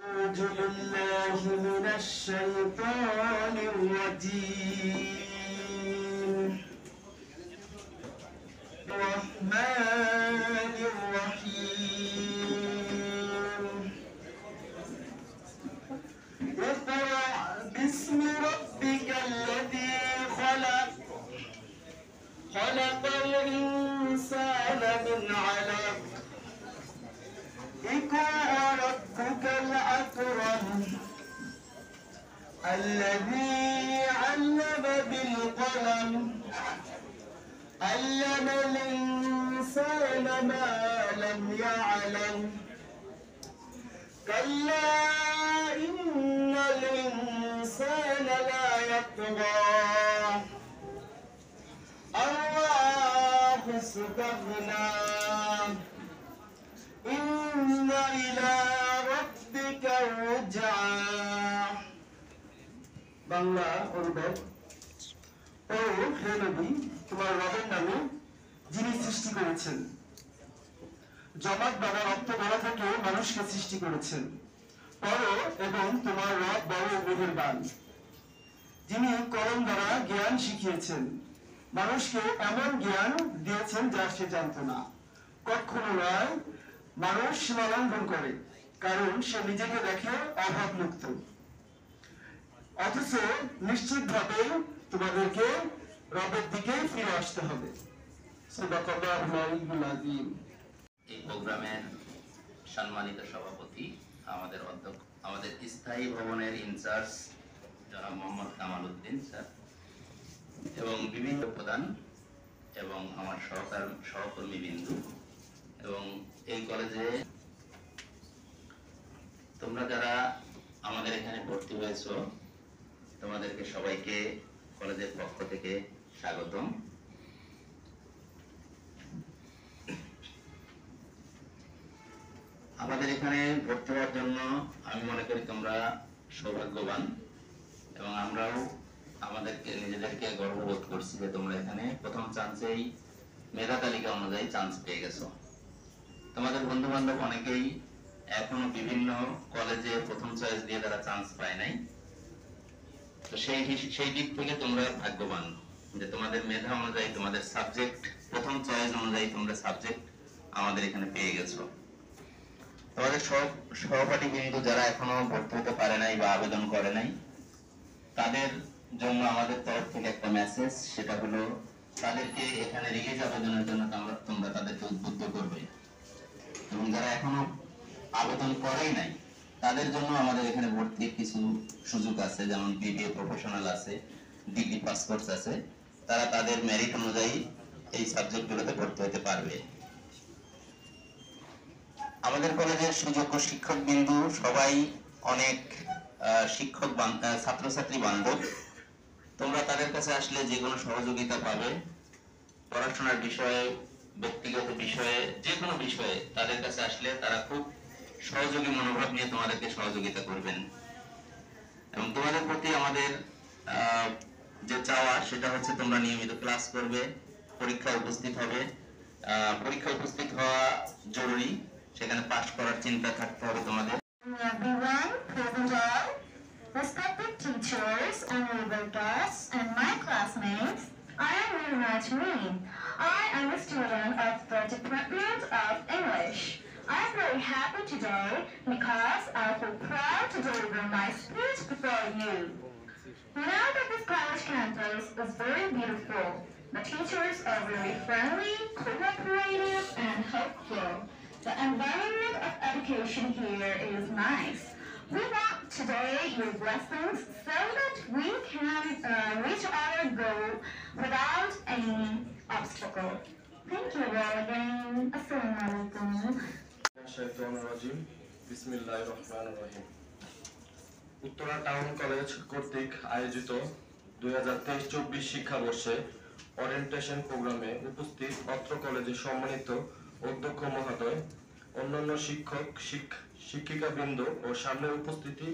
أعوذ بالله من الشيطان الرجيم الرحمن الرحيم اقرأ باسم ربك الذي خلق خلق الإنسان من علق اقرأ ربك الأكرم الذي علم بالقلم علم الإنسان ما لم يعلم كلا إن الإنسان لا يطغى الله استغنى إن إلى ربك الرجعى বাংলা অনুবাদ ও হে নবী তোমার রবের নামে যিনি সৃষ্টি করেছেন জমাট বাঁধা রক্ত গলা থেকে মানুষকে সৃষ্টি করেছেন পড়ো এবং তোমার রব বড় মেহেরবান যিনি কলম দ্বারা জ্ঞান শিখিয়েছেন মানুষকে এমন জ্ঞান দিয়েছেন যা সে জানত না কখনো নয় মানুষ সীমা লঙ্ঘন করে কারণ সে নিজেকে দেখে অভাবমুক্ত অথচ নিশ্চিতভাবে তোমাদেরকে রবের দিকে ফিরে আসতে হবে। এই প্রোগ্রামের সম্মানিত সভাপতি আমাদের স্থায়ী ভবনের ইনচার্জ জনাব মোহাম্মদ কামাল উদ্দিন স্যার এবং বিভিন্ন প্রধান এবং আমার সহকর্মী বিন্দু এবং এই কলেজে তোমরা যারা আমাদের এখানে ভর্তি হয়েছ তোমাদেরকে সবাইকে কলেজের পক্ষ থেকে স্বাগতম। আমাদের এখানে ভর্তি হওয়ার জন্য আমি মনে করি তোমরা সৌভাগ্যবান এবং আমরাও আমাদেরকে নিজেদেরকে গর্ববোধ করছি যে তোমরা এখানে প্রথম চান্সেই মেধা তালিকা অনুযায়ী চান্স পেয়ে গেছো। তোমাদের বন্ধু বান্ধব অনেকেই এখনো বিভিন্ন কলেজে প্রথম চয়েস দিয়ে তারা চান্স পায় নাই, তো সেই দিক থেকে তোমরা ভাগ্যবান যে তোমাদের মেধা অনুযায়ী তোমাদের সাবজেক্ট প্রথম চয়েস অনুযায়ী তোমরা সাবজেক্ট আমাদের এখানে পেয়ে গেছো। তোমাদের সহপাঠী বিন্দু যারা এখনো ভর্তি হতে পারে নাই বা আবেদন করে নাই তাদের জন্য আমাদের তরফ থেকে একটা মেসেজ, সেটা হলো তাদেরকে এখানে রিলিজ আবেদনের জন্য তোমরা তাদেরকে উদ্বুদ্ধ করবে এবং যারা এখনো আবেদন করেই নাই তাদের জন্য আমাদের এখানে ভর্তির কিছু সুযোগ আছে, যেমন বিবিএ প্রফেশনাল আছে, ডিগ্রি পাস কোর্স আছে, তারা তাদের মেরিট অনুযায়ী এই সাবজেক্টগুলোতে ভর্তি হতে পারবে। আমাদের কলেজের সুযোগ্য শিক্ষক বিন্দু সবাই অনেক শিক্ষক ছাত্রছাত্রী বান্ধব, তোমরা তাদের কাছে আসলে যে কোনো সহযোগিতা পাবে, পড়াশোনার বিষয়ে ব্যক্তিগত বিষয়ে যে কোনো বিষয়ে তাদের কাছে আসলে তারা খুব সহযোগী মনোভাব নিয়ে তোমাদেরকে সহযোগিতা করবেন এবং তোমাদের প্রতি আমাদের যে চাওয়া সেটা হচ্ছে তোমরা নিয়মিত ক্লাস করবে, পরীক্ষায় উপস্থিত হবে। পরীক্ষায় উপস্থিত হওয়া জরুরি, সেখানে পাস করার চিন্তা থাকতে হবে তোমাদের। Everyone present all, respected teachers, honorable guests, and my classmates, I am Niraj Meen. I am a student of the Department of English. I am very happy today because I feel proud to deliver my speech before you. We know that this college campus is very beautiful. The teachers are very friendly, cooperative, and helpful. The environment of education here is nice. We want today your blessings so that we can reach our goal without any obstacle. Thank you all again. Assalamualaikum. বিসমিল্লাহিররহমানিররহিম। Uttara town college কর্তৃক আয়োজিত 2023-24 শিক্ষাবর্ষে orientation প্রোগ্রামে উপস্থিত অত্র কলেজের সম্মানিত অধ্যক্ষ মহোদয়, অন্যান্য শিক্ষক শিক্ষিকাবৃন্দ ও সামনে উপস্থিতি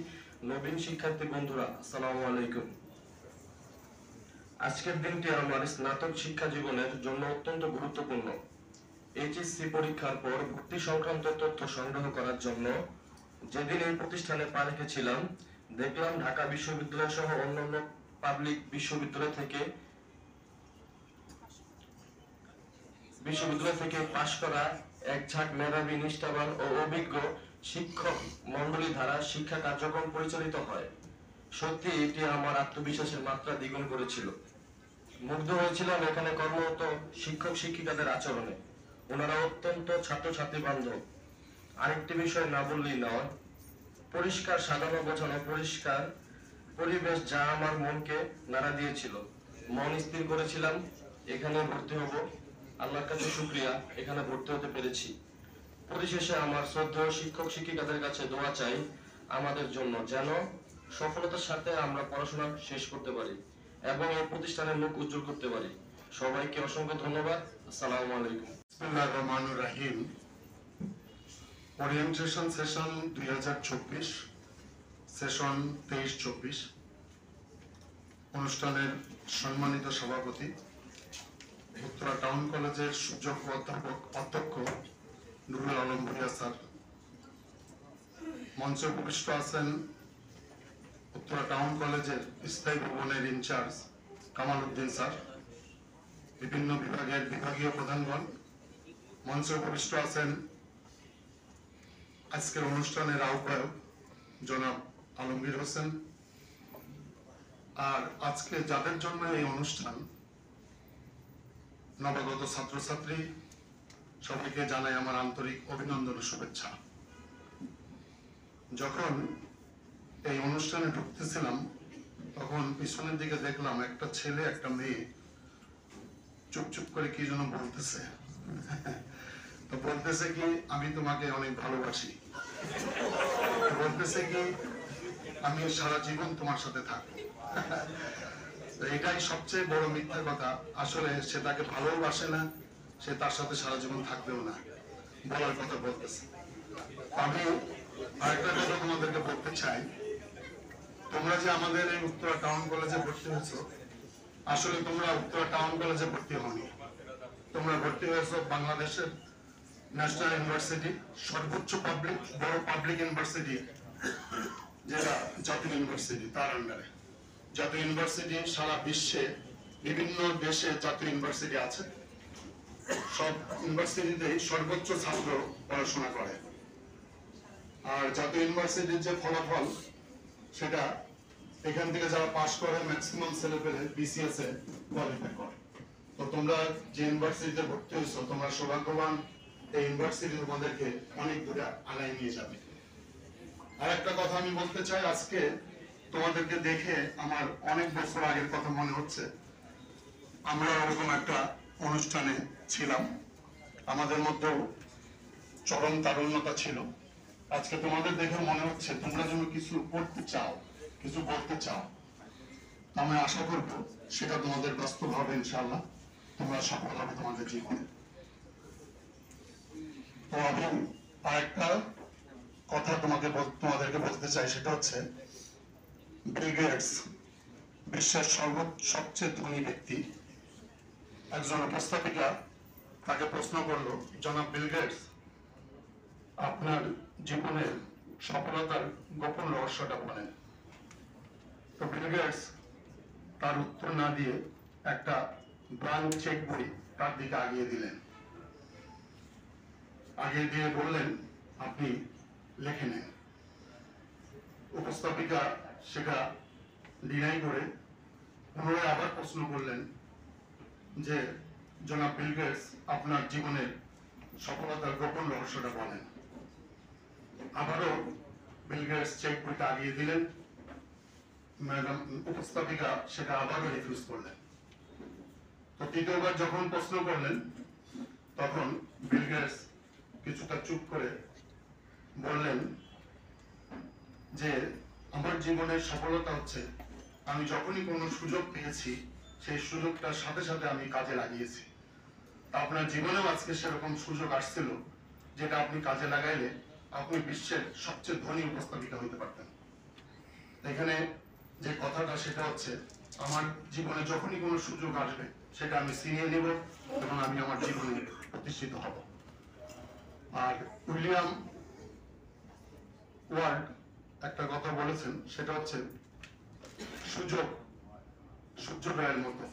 নবীন শিক্ষার্থী বন্ধুরা, আসসালামু আলাইকুম। আজকের দিনটি আমার স্নাতক শিক্ষা জীবনের জন্য অত্যন্ত গুরুত্বপূর্ণ। এইচএসসি পরীক্ষার পর ভর্তি সংক্রান্ত তথ্য সংগ্রহ করার জন্য যেদিন এই প্রতিষ্ঠানে পা রেখেছিলাম, দেখলাম ঢাকা বিশ্ববিদ্যালয় সহ অন্যান্য পাবলিক বিশ্ববিদ্যালয় থেকে পাশ করা এক ঝাঁক মেধাবী, নিষ্ঠাবান ও অভিজ্ঞ শিক্ষক মন্ডলী দ্বারা শিক্ষা কার্যক্রম পরিচালিত হয়। সত্যি এটি আমার আত্মবিশ্বাসের মাত্রা দ্বিগুণ করেছিল। মুগ্ধ হয়েছিলাম এখানে কর্মরত শিক্ষক শিক্ষিকাদের আচরণে। ওনারা অত্যন্ত ছাত্রছাত্রী বান্ধব। আরেকটি বিষয় না বললেই নয়, পরিষ্কার সাজানো গোছানো পরিষ্কার পরিবেশ যা আমার মনকে নাড়া দিয়েছিল। মন স্থির করেছিলাম এখানে ভর্তি হব। আল্লাহর কাছে শুকরিয়া, এখানে ভর্তি হতে পেরেছি। পরিশেষে আমার শ্রদ্ধেয় শিক্ষক শিক্ষিকাদের কাছে দোয়া চাই আমাদের জন্য, যেন সফলতার সাথে আমরা পড়াশোনা শেষ করতে পারি এবং এই প্রতিষ্ঠানের মুখ উজ্জ্বল করতে পারি। সবাইকে অসংখ্য ধন্যবাদ। আসসালামু আলাইকুম। বিসমিল্লাহির রহমানির রহিম। ওরিয়েন্টেশন সেশন 2024, সেশন 23-24 অনুষ্ঠানের সম্মানিত সভাপতি, উত্তরা টাউন কলেজের সুযোগ্য অধ্যক্ষ নুরুল আলম ভূঁইয়া স্যার, মঞ্চে উপবিষ্ট আছেন উত্তরা টাউন কলেজের স্থায়ী ভবনের ইনচার্জ কামাল উদ্দিন স্যার, বিভিন্ন বিভাগের বিভাগীয় প্রধানগণ, মঞ্চে উপবিষ্ট আছেন আজকের অনুষ্ঠানের আহ্বায়ক জনাব আলমগীর হোসেন। আর আজকে যাদের জন্য এই অনুষ্ঠান, নবাগত ছাত্রছাত্রী, সবাইকে জানাই আমার আন্তরিক অভিনন্দন ও শুভেচ্ছা। যখন এই অনুষ্ঠানে ঢুকতেছিলাম তখন পিছনের দিকে দেখলাম একটা ছেলে একটা মেয়ে চুপ চুপ করে কি যেন বলতেছে। তো বলতেছে কি, আমি তোমাকে অনেক ভালোবাসি, বলতেছে কি আমি সারা জীবন তোমার সাথে থাকবো। এটাই সবচেয়ে বড় মিথ্যা কথা। আসলে সে তাকে ভালোবাসে না, সে তার সাথে সারা জীবন থাকবেও না, বলার কথা বলতেছে। আমি আরেকটা কথা তোমাদেরকে বলতে চাই, তোমরা যে আমাদের এই উত্তরা টাউন কলেজে ভর্তি হয়েছো, আসলে তোমরা উত্তরা টাউন কলেজে ভর্তি হওনি, তোমরা ভর্তি হয়েছো বাংলাদেশের ন্যাশনাল ইউনিভার্সিটি, সর্বোচ্চ বড় পাবলিক ইউনিভার্সিটি যেটা জাতীয় ইউনিভার্সিটি, তার আন্ডারে। জাতীয় ইউনিভার্সিটি সারা বিশ্বে বিভিন্ন দেশে জাতীয় ইউনিভার্সিটি আছে, সব ইউনিভার্সিটিতেই সর্বোচ্চ ছাত্র পড়াশোনা করে। আর জাতীয় ইউনিভার্সিটির যে ফলাফল, সেটা এখান থেকে যারা পাশ করে ম্যাক্সিমাম ছেলেপেলে বিসিএস এ কোয়ালিফাই করে। তো তোমরা যে ইউনিভার্সিটিতে ভর্তি হয়েছো, তোমরা সৌভাগ্যবান। এই ইউনিভার্সিটি তোমাদেরকে অনেক দূরে আগায় নিয়ে যাবে। আর একটা কথা আমি বলতে চাই, আজকে তোমাদেরকে দেখে আমার অনেক বছর আগের কথা মনে হচ্ছে। আমরা ওরকম একটা অনুষ্ঠানে ছিলাম, আমাদের মধ্যেও চরম তারুণ্যতা ছিল। আজকে তোমাদের দেখে মনে হচ্ছে তোমরা যেন কিছু করতে চাও, কিছু বলতে চাও। আমি আশা করবো সেটা তোমাদের বাস্তব হবে ইনশাআল্লাহ, তোমরা সফল হবে তোমাদের জীবনে। তো আমি আরেকটা কথা তোমাদেরকে বলতে চাই, সেটা হচ্ছে বিল গেটস, বিশ্বের সবচেয়ে ধনী ব্যক্তি, একজন উপস্থাপিকা তাকে প্রশ্ন করলো, জনাব বিল গেটস, আপনার জীবনের সফলতার গোপন রহস্যটা বলেন। তো বিল গেটস তার উত্তর না দিয়ে একটা ব্ল্যাঙ্ক চেক বই তার দিকে আগিয়ে দিলেন, আগিয়ে দিয়ে বললেন, আপনি লিখে নেন। উপস্থাপিকা সেটা ডিনাই করে পুনরায় আবার প্রশ্ন করলেন যে, জনাব বিল গেটস, আপনার জীবনের সফলতার গোপন রহস্যটা বলেন। আবারও বিল গেটস চেক বইটা আগিয়ে দিলেন, ম্যাডাম উপস্থাপিকা সেটা আবারও রিফিউজ করলেন। তো তৃতীয়বার যখন প্রশ্ন করলেন, তখন বিল গেটস কিছুটা চুপ করে বললেন যে, আমার জীবনের সফলতা হচ্ছে আমি যখনই কোনো সুযোগ পেয়েছি সেই সুযোগটার সাথে সাথে আমি কাজে লাগিয়েছি। আপনার জীবনেও আজকে সেরকম সুযোগ আসছিল যেটা আপনি কাজে লাগাইলে আপনি বিশ্বের সবচেয়ে ধনী উপস্থাপিকা হইতে পারতেন। এখানে যে কথাটা সেটা হচ্ছে, আমার জীবনে যখনই কোনো সুযোগ আসবে সেটা আমি ছিনিয়ে নেব এবং আমি আমার জীবনে প্রতিষ্ঠিত হব। আর উইলিয়াম ওয়ার্ড একটা কথা বলেছেন, সেটা হচ্ছে সুযোগ সূর্যোদয়ের মতো,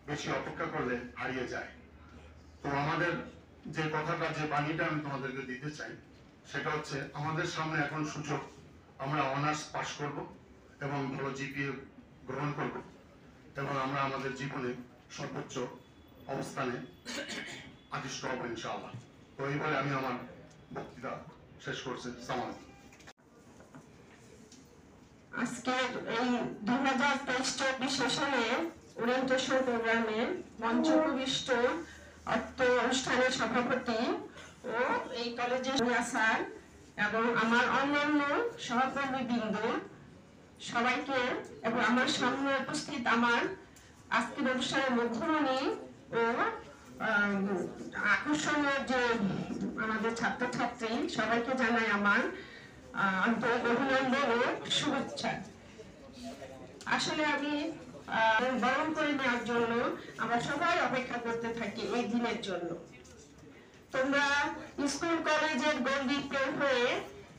বেশি অপেক্ষা করলে হারিয়ে যায়। তো আমাদের যে কথাটা, যে বাণীটা আমি তোমাদেরকে দিতে চাই, সেটা হচ্ছে আমাদের সামনে এখন সুযোগ, আমরা অনার্স পাশ করব এবং ভালো জিপিএ গ্রহণ করব এবং আমরা আমাদের জীবনে সর্বোচ্চ অবস্থানে আদিষ্ট হব ইনশাআল্লাহ। তো এইভাবে আমি আমার বক্তৃতা শেষ করছি। সালাম। আজকের এই 2023-24 সেশনে ওরিয়েন্টেশন প্রোগ্রামে মঞ্চপ্রবিষ্ট অত্র অনুষ্ঠানের সভাপতি ও এই কলেজের স্যার এবং আমার অন্যান্য সহকর্মীবৃন্দ সবাইকে এবং আমার সামনে উপস্থিত আমার আজকের অনুষ্ঠানের মুখ্যমণি ও আকর্ষণীয় যে আমাদের ছাত্রছাত্রী সবাইকে জানাই আমার আন্তরিক অভিনন্দন ও শুভেচ্ছা। আসলে আমি বরণ করে নেওয়ার জন্য আমরা সবাই অপেক্ষা করতে থাকি এই দিনের জন্য। তোমরা স্কুল কলেজের গণ্ডি পের হয়ে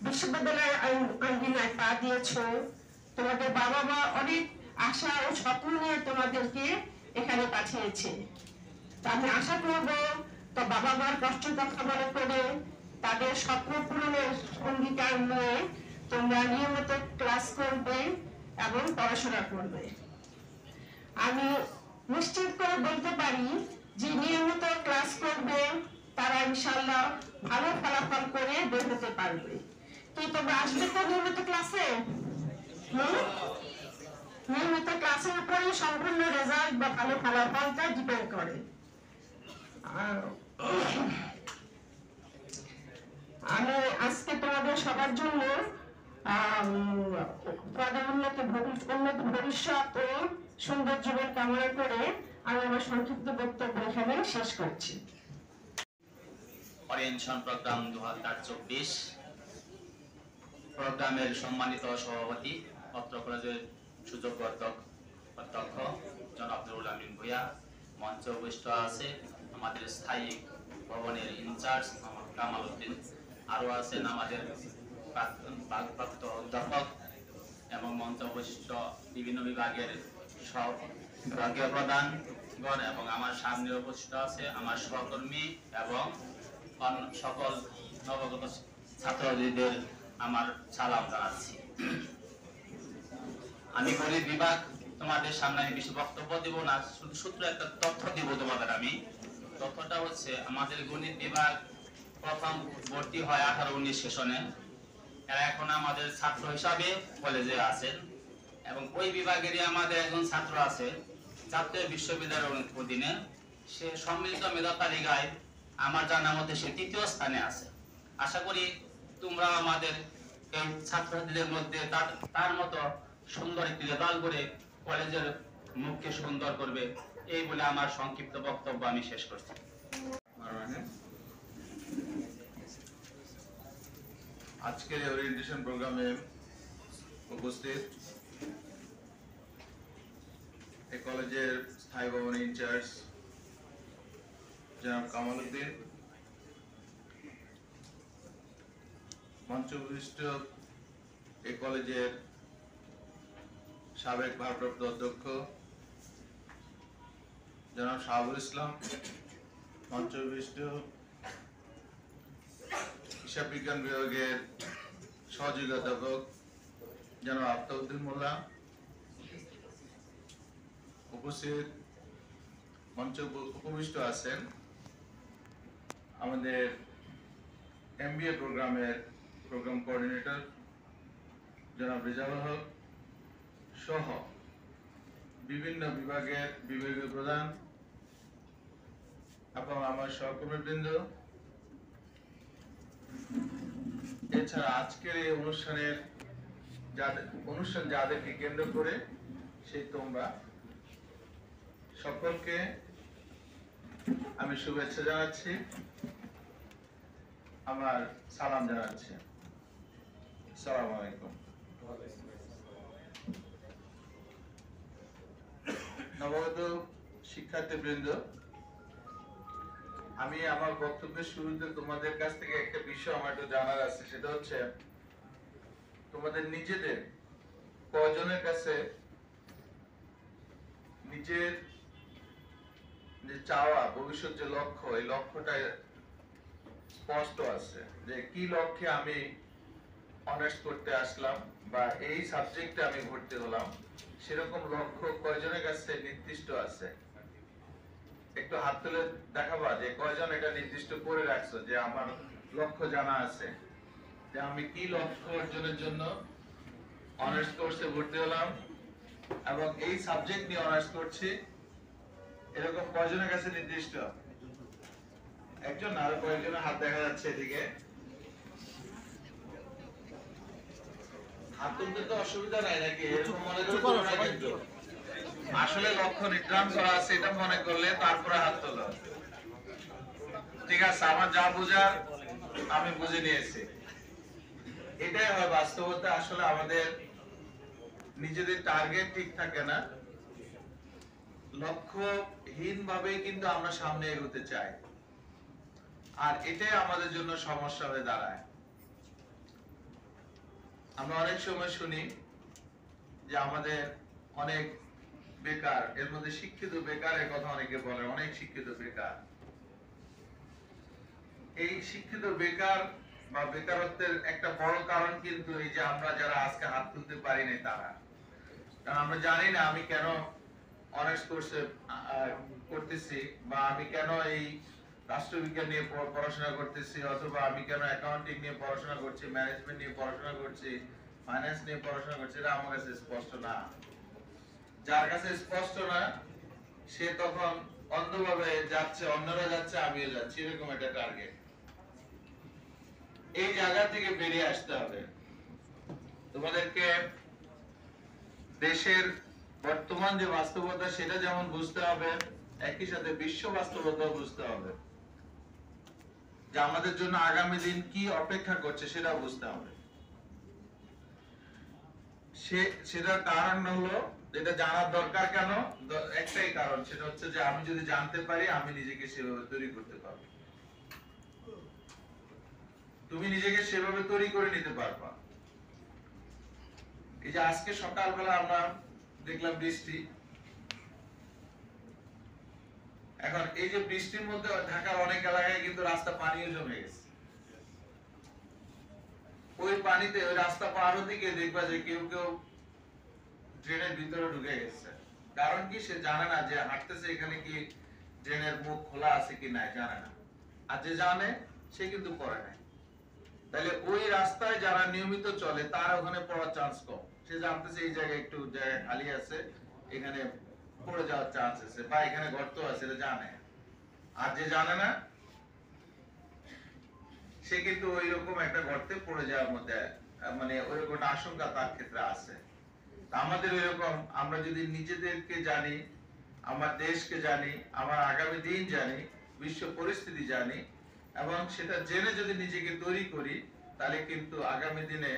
বিশ্ববিদ্যালয়ের আঙ্গিনায় পা দিয়েছ। তোমাদের বাবা মা অনেক আশা ও স্বপ্ন নিয়ে তোমাদেরকে এখানে পাঠিয়েছে। তা আমি আশা করবো তো বাবা মার কষ্ট কথা মনে করে তাদের স্বপ্ন পূরণের অঙ্গীকার নিয়ে তোমরা নিয়মিত ক্লাস করবে এবং পড়াশোনা করবে। আমি নিশ্চিত করে বলতে পারি যে নিয়মিত ক্লাস করবে তারা ইনশাআল্লাহ ভালো ফলাফল করে বের হতে পারবে। কি তোমরা আসবে তো নিয়মিত ক্লাসে? নিয়মিত ক্লাসের উপরে সম্পূর্ণ রেজাল্ট বা ভালো ফলাফলটা ডিপেন্ড করে। আমি আজকে তোমাদের সবার জন্য উন্নত ভবিষ্যৎ ও সুন্দর জীবন কামনা করে আমি আমার সংক্ষিপ্ত বক্তব্য এখানে শেষ করছি। ওরিয়েন্টেশন প্রোগ্রাম 2024 প্রোগ্রামের সম্মানিত সভাপতি অত্র কলেজের সুযোগ্য অধ্যক্ষ জনাব নুরুল আমিন ভূঁইয়া, মঞ্চে উপবিষ্ট আছে আমাদের স্থায়ী ভবনের ইনচার্জ কামাল উদ্দিন, আরো আছেন আমাদের ভারপ্রাপ্ত অধ্যাপক এবং মঞ্চে উপবিষ্ট বিভিন্ন বিভাগের সব বিভাগীয় প্রধানগণ এবং আমার সামনে উপস্থিত আছে আমার সহকর্মী এবং সকল নবগত ছাত্রদের আমার সালাম জানাচ্ছি। আমি গণিত বিভাগ, তোমাদের সামনে আমি বেশি বক্তব্য দিব না, শুধু একটা তথ্য দিব তোমাদের। আমি তথ্যটা হচ্ছে আমাদের গণিত বিভাগ প্রথম ভর্তি হয় 18-19 সেশনে। এরা এখন আমাদের ছাত্র হিসাবে কলেজে আছেন এবং ওই বিভাগেরই আমাদের একজন ছাত্র আছে জাতীয় বিশ্ববিদ্যালয়ের অধীনে, সে সম্মিলিত মেধা তালিকায় আমার জানা মতে সে 3য় স্থানে আছে। আশা করি তোমরা আমাদের এই ছাত্রছাত্রীদের মধ্যে তার মতো সুন্দর একটি রেজাল্ট করে কলেজের মুখকে সুন্দর করবে, এই বলে আমার সংক্ষিপ্ত বক্তব্য আমি শেষ করছি। আজকের ওরিয়েন্টেশন প্রোগ্রামে উপস্থিত এই কলেজের স্থায়ী ভবন ইনচার্জ জনাব কামাল উদ্দিন, মঞ্চ উপবিষ্ট এই কলেজের সাবেক ভারপ্রাপ্ত অধ্যক্ষ জনাব শাহাবুল ইসলাম, মঞ্চ উপবিষ্ট হিসাব বিজ্ঞান বিভাগের সহযোগী অধ্যাপক জনাব আফতাবউদ্দিন মোল্লা, উপস্থিত মঞ্চে উপবিষ্ট আছেন আমাদের MBA প্রোগ্রামের প্রোগ্রাম কোঅর্ডিনেটর জনাব রেজাউল হক সহ বিভিন্ন বিভাগের বিভাগীয় প্রধান এবং আমার সহকর্মীবৃন্দ। এছাড়া আজকের এই অনুষ্ঠান যাদেরকে কেন্দ্র করে সেই তোমরা সকলকে আমি শুভেচ্ছা জানাচ্ছি, আমার সালাম জানাচ্ছি। আসসালামু আলাইকুম। নবগত শিক্ষার্থীবৃন্দ, আমি আমার বক্তব্যের শুরুতে তোমাদের কাছ থেকে একটা বিষয় আমার একটু জানার আছে, সেটা হচ্ছে তোমাদের নিজেদের কয়জনের কাছে নিজের যে চাওয়া ভবিষ্যৎ যে লক্ষ্য, এই লক্ষ্যটা স্পষ্ট আছে যে কি লক্ষ্যে আমি অনার্স করতে আসলাম বা এই সাবজেক্টে আমি ভর্তি হলাম, সেরকম লক্ষ্য কয়জনের কাছে নির্দিষ্ট আছে? একটু হাত তুলে দেখাবা যে কয়জন এটা নির্দিষ্ট করে রাখছো যে আমার লক্ষ্য জানা আছে, যে আমি কি লক্ষ্য অর্জনের জন্য অনার্স কোর্সে ভর্তি হলাম এবং এই সাবজেক্ট নিয়ে অনার্স করছি, এরকম কয়জনের কাছে নির্দিষ্ট? একজন, আর কয়েকজনের হাত দেখা যাচ্ছে এদিকে। হাত তুলতে তো অসুবিধা নাই নাকি? এরকম মনে করে তোলো না কিন্তু। আসলে লক্ষ্য নির্ধারণ করা আছে এটা মনে করলে তারপরে হাত তোলো। ঠিক আছে, আমার যা বোঝার আমি বুঝে নিয়েছি। এটাই হয় বাস্তবতা। আসলে আমাদের নিজেদের টার্গেট ঠিক থাকে না, লক্ষ্যহীন ভাবে কিন্তু আমরা সামনে এগোতে চাই, আর এটাই আমাদের জন্য সমস্যা হয়ে দাঁড়ায়। আমরা অনেক সময় শুনি যে আমাদের অনেক বেকার, এর মধ্যে শিক্ষিত বেকারের কথা অনেকে বলে, অনেক শিক্ষিত বেকার। এই শিক্ষিত বেকার বা বেকারত্বের একটা বড় কারণ কিন্তু এই যে আমরা যারা আজকে হাত তুলতে পারি না তারা, কারণ আমরা জানি না আমি কেন অনার্স কোর্সে করতেছি, বা আমি কেন এই রাষ্ট্রবিজ্ঞান নিয়ে পড়াশোনা করতেছি, অথবা আমি কেন অ্যাকাউন্টিং নিয়ে পড়াশোনা করছি, ম্যানেজমেন্ট নিয়ে পড়াশোনা করছি, ফাইন্যান্স নিয়ে পড়াশোনা করছি, এটা আমার কাছে স্পষ্ট না। যার কাছে স্পষ্ট না সে তখন অন্ধভাবে যাচ্ছে, অন্যরা যাচ্ছে আমিও যাচ্ছি, এরকম একটা টার্গেট। এই জায়গা থেকে বেরিয়ে আসতে হবে। তোমাদেরকে দেশের বর্তমান যে বাস্তবতা সেটা যেমন বুঝতে হবে, একই সাথে বিশ্ব বাস্তবতা বুঝতে হবে, যে আমাদের জন্য আগামী দিন কি অপেক্ষা করছে সেটা বুঝতে হবে। সেটার কারণ হলো, যেটা জানার দরকার কেন, একটাই কারণ, সেটা হচ্ছে যে আমি যদি জানতে পারি আমি নিজেকে সেভাবে তৈরি করতে পারবো। তুমি নিজেকে সেভাবে তৈরি করে নিতে পারবা। এই যে আজকে সকালবেলা আমরা দেখলাম বৃষ্টি, এখন এই যে বৃষ্টির মধ্যে ঢাকার অনেক এলাকায় কিন্তু রাস্তা পানিও জমে গেছে। ওই পানিতে ওই রাস্তা পার হতে গিয়ে দেখবা যে কেউ কেউ ড্রেনের ভিতরে ঢুকে গেছে। কারণ কি? সে জানে না যে হাঁটতেছে এখানে কি ড্রেনের মুখ খোলা আছে কি নাই, জানে না। আর যে জানে সে কিন্তু পড়ে নাই। তাহলে ওই রাস্তায় যারা নিয়মিত চলে তার ওখানে পড়ার চান্স কম। সে জানতেছে এই জায়গায় একটু জায়গা খালি আছে, এখানে পড়ে যাওয়ার চান্স আছে, বা এখানে গর্ত আছে, এটা জানে। আর যে জানে না সে কিন্তু ওই রকম একটা গর্তে পড়ে যাওয়ার মধ্যে, মানে ওইরকম একটা আশঙ্কা তার ক্ষেত্রে আছে। আমাদের এরকম, আমরা যদি নিজেদেরকে জানি, আমার দেশকে জানি, আমার আগামী দিন জানি, বিশ্ব পরিস্থিতি জানি, এবং সেটা জেনে যদি নিজেকে তৈরি করি, তাহলে কিন্তু আগামী দিনে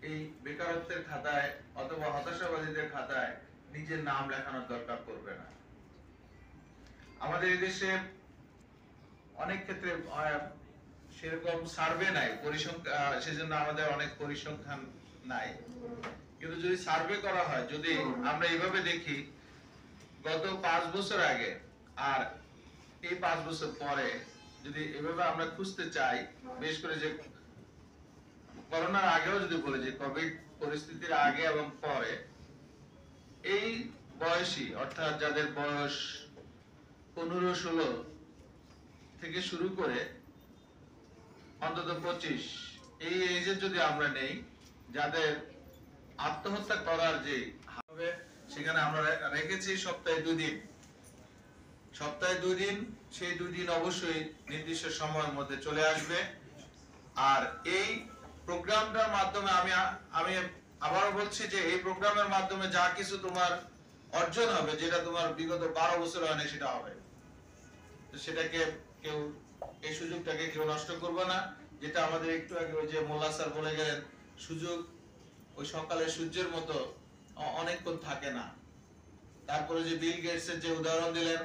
এই বেকারত্বের খাতায় অথবা হতাশাবাদীদের খাতায় নিজের নাম লেখানোর দরকার পড়বে না। আমাদের এই দেশে অনেক ক্ষেত্রে সেরকম সার্ভে নাই, সেজন্য আমাদের অনেক পরিসংখ্যান নাই। কিন্তু যদি সার্ভে করা হয়, যদি আমরা এইভাবে দেখি গত 5 বছর আগে আর এই 5 বছর পরে, যদি এভাবে আমরা খুঁজতে চাই, বিশেষ করে যে করোনার আগেও যদি বলি যে কোভিড পরিস্থিতির আগে এবং পরে, এই বয়সী অর্থাৎ যাদের বয়স 15-16 থেকে শুরু করে অন্তত 25, এই এজের যদি আমরা নেই, যাদের আত্মহত্যা করার যে হবে, সেখানে আমরা রেখেছি সপ্তাহে 2 দিন। সপ্তাহে 2 দিন, সেই 2 দিন অবশ্যই নির্দিষ্ট সময়ের মধ্যে চলে আসবে। আর এই প্রোগ্রামটার মাধ্যমে আমি আবারও বলছি যে এই প্রোগ্রামের মাধ্যমে যা কিছু তোমার অর্জন হবে, যেটা তোমার বিগত 12 বছর হয়নি, সেটা হবে। তো সেটাকে কেউ, এই সুযোগটাকে কেউ নষ্ট করবে না। যেটা আমাদের একটু আগে ওই যে মোল্লা স্যার বলে গেলেন, সুযোগ ওই সকালে সূর্যের মতো অনেকক্ষণ থাকে না। তারপরে যে বিল গেটসের যে উদাহরণ দিলেন,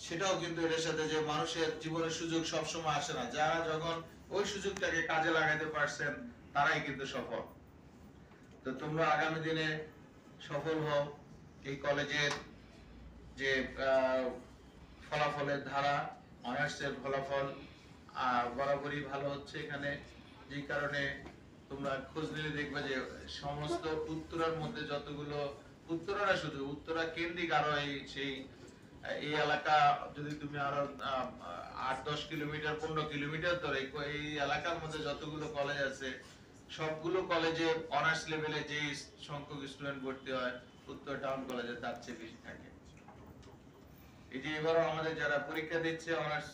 সেটাও কিন্তু এর সাথে, যে মানুষের জীবনের সুযোগ সবসময় আসে না। যারা যখন ওই সুযোগটাকে কাজে লাগাতে পারছেন তারাই কিন্তু সফল। তো তোমরা আগামী দিনে সফল হও। এই কলেজের যে ফলাফলের ধারা, অনার্সের ফলাফল বরাবরই ভালো হচ্ছে এখানে, যে কারণে তোমরা খোঁজ নিলে দেখবে যে সমস্ত উত্তরার মধ্যে যতগুলো উত্তরা না, শুধু উত্তরা কেন্দ্রিক আরো এই এলাকা যদি তুমি আরো 8-10 কিলোমিটার 15 কিলোমিটার ধরে এই এলাকার মধ্যে যতগুলো কলেজ আছে সবগুলো কলেজে অনার্স লেভেলে যে সংখ্যক স্টুডেন্ট ভর্তি হয় উত্তর টাউন কলেজে তার চেয়ে বেশি থাকে। এই যে এবারও আমাদের যারা পরীক্ষা দিচ্ছে অনার্স,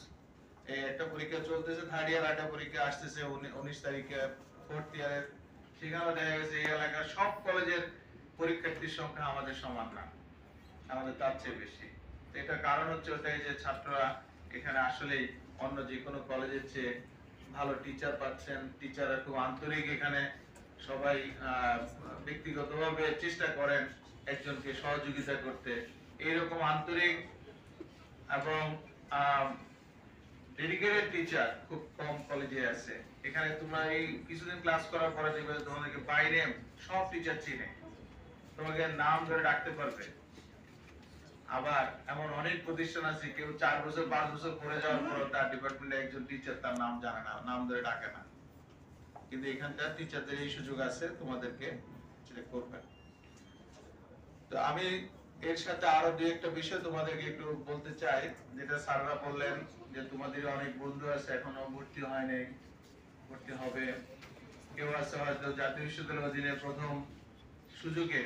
এই একটা পরীক্ষা চলতেছে থার্ড ইয়ার, একটা পরীক্ষা আসতেছে 19 তারিখে ফোর্থ ইয়ারের, সেখানে দেখা গেছে এই এলাকার সব কলেজের পরীক্ষার্থীর সংখ্যা আমাদের সমান না, আমাদের তার চেয়ে বেশি। এটার কারণ হচ্ছে ওটাই যে ছাত্ররা এখানে আসলেই অন্য যে কোনো কলেজের চেয়ে ভালো টিচার পাচ্ছেন, টিচাররা খুব আন্তরিক, এখানে সবাই ব্যক্তিগতভাবে চেষ্টা করেন একজনকে সহযোগিতা করতে। এইরকম আন্তরিক এবং ডেডিকেটেড টিচার খুব কম কলেজে আছে। এখানে তোমরা এই কিছুদিন ক্লাস করার পরে দেখবে তোমাদেরকে বাইরে সব টিচার চিনে, তোমাকে নাম ধরে ডাকতে পারবে। আবার এমন অনেক প্রতিষ্ঠান আছে কেউ 4 বছর 5 বছর পড়ে যাওয়ার পর তার ডিপার্টমেন্টে একজন টিচার তার নাম জানে না, নাম ধরে ডাকে না, কিন্তু এখানকার টিচারদের এই সুযোগ আছে, তোমাদেরকে সেটা করবে। তো আমি এর সাথে আরো দুই একটা বিষয় তোমাদেরকে একটু বলতে চাই, যেটা স্যাররা বললেন যে তোমাদের অনেক বন্ধু আছে এখনো ভর্তি হয় নাই, ভর্তি হবে, কেউ আছে হয়তো জাতীয় বিশ্ববিদ্যালয়ের অধীনে প্রথম সুযোগে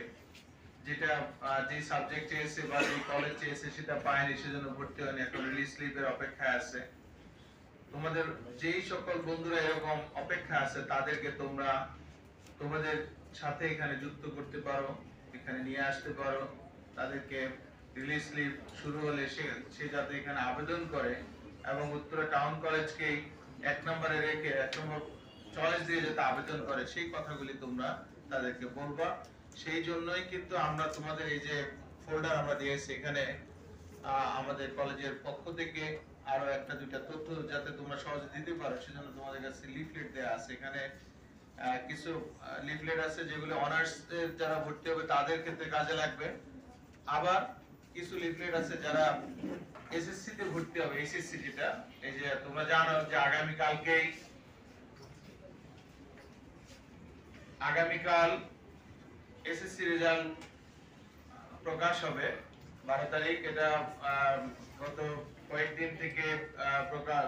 যেটা যে সাবজেক্ট চেয়েছে বা যে কলেজ চেয়েছে সেটা পায়নি, সেজন্য ভর্তি হয়নি, এখন রিলিজ স্লিপের অপেক্ষায় আছে। তোমাদের যেই সকল বন্ধুরা এরকম অপেক্ষা আছে তাদেরকে তোমরা তোমাদের সাথে এখানে যুক্ত করতে পারো, এখানে নিয়ে আসতে পারো, তাদেরকে রিলিজ স্লিপ শুরু হলে সে যাতে এখানে আবেদন করে এবং উত্তরা টাউন কলেজকে 1 নম্বরে রেখে 1 নম্বর চয়েস দিয়ে যাতে আবেদন করে, সেই কথাগুলি তোমরা তাদেরকে বলবা। সেই জন্যই কিন্তু আমরা তোমাদের এই যে ফোল্ডার আমরা দিয়েছি, এখানে আমাদের কলেজের পক্ষ থেকে আরো একটা দুইটা তথ্য যাতে তোমরা সহজে দিতে পারো সেজন্য তোমাদের কাছে লিফলেট দেয়া আছে। এখানে কিছু লিফলেট আছে যেগুলো অনার্স যারা ভর্তি হবে তাদের ক্ষেত্রে কাজে লাগবে, আবার কিছু লিফলেট আছে যারা এসএসসি তে ভর্তি হবে, এসএসসি যেটা এই যে তোমরা জানো যে আগামীকাল এসএসসি রেজাল্ট প্রকাশ হবে 12 তারিখ। এটা গত কয়েকদিন থেকে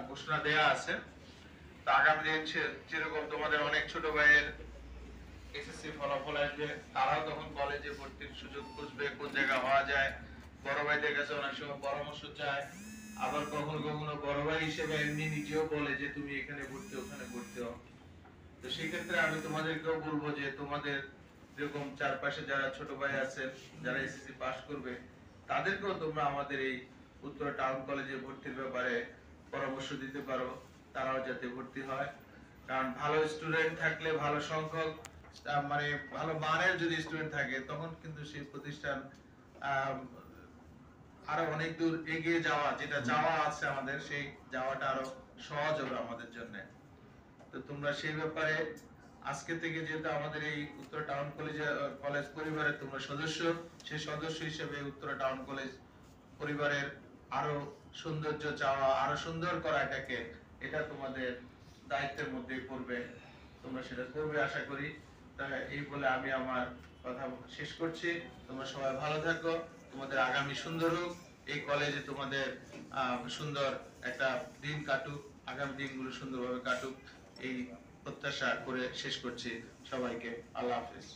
ঘোষণা দেয়া আছে। তো আগামী দিন যেরকম তোমাদের অনেক ছোট ভাইয়ের এসএসসি ফলাফল আসবে, তারাও তখন কলেজে ভর্তির সুযোগ খুঁজবে, কোন জায়গায় হওয়া যায়। বড় ভাইদের কাছে অনেক সময় পরামর্শ চায়, আবার কখনো কখনো বড় ভাই হিসেবে এমনি নিজেও বলে যে তুমি এখানে ভর্তি ওখানে ভর্তি হও। তো সেই ক্ষেত্রে আমি তোমাদেরকেও বলবো যে তোমাদের যেরকম চারপাশে যারা ছোট ভাই আছেন যারা এসএসসি পাস করবে তাদেরকেও তোমরা আমাদের এই উত্তরা টাউন কলেজে ভর্তির ব্যাপারে পরামর্শ দিতে পারো, তারাও যাতে ভর্তি হয়। কারণ ভালো স্টুডেন্ট থাকলে, ভালো সংখ্যক মানে ভালো মানের যদি স্টুডেন্ট থাকে তখন কিন্তু সেই প্রতিষ্ঠান আরো অনেক দূর এগিয়ে যাওয়া, যেটা যাওয়া আছে আমাদের, সেই যাওয়াটা আরো সহজ হবে আমাদের জন্য। তো তোমরা সেই ব্যাপারে আজকে থেকে যেহেতু আমাদের এই উত্তরা টাউন কলেজ পরিবারের তোমরা সদস্য, সেই সদস্য হিসেবে উত্তরা টাউন কলেজ পরিবারের আরো সৌন্দর্য চাওয়া, আরো সুন্দর করা এটাকে, এটা তোমাদের দায়িত্বের মধ্যে পড়বে, তোমরা সেটা করবে আশা করি। তাই এই বলে আমি আমার কথা শেষ করছি। তোমরা সবাই ভালো থাকো, তোমাদের আগামী সুন্দর হোক, এই কলেজে তোমাদের সুন্দর একটা দিন কাটুক, আগামী দিনগুলো সুন্দরভাবে কাটুক, এই প্রত্যাশা করে শেষ করছি। সবাইকে আল্লাহ হাফেজ।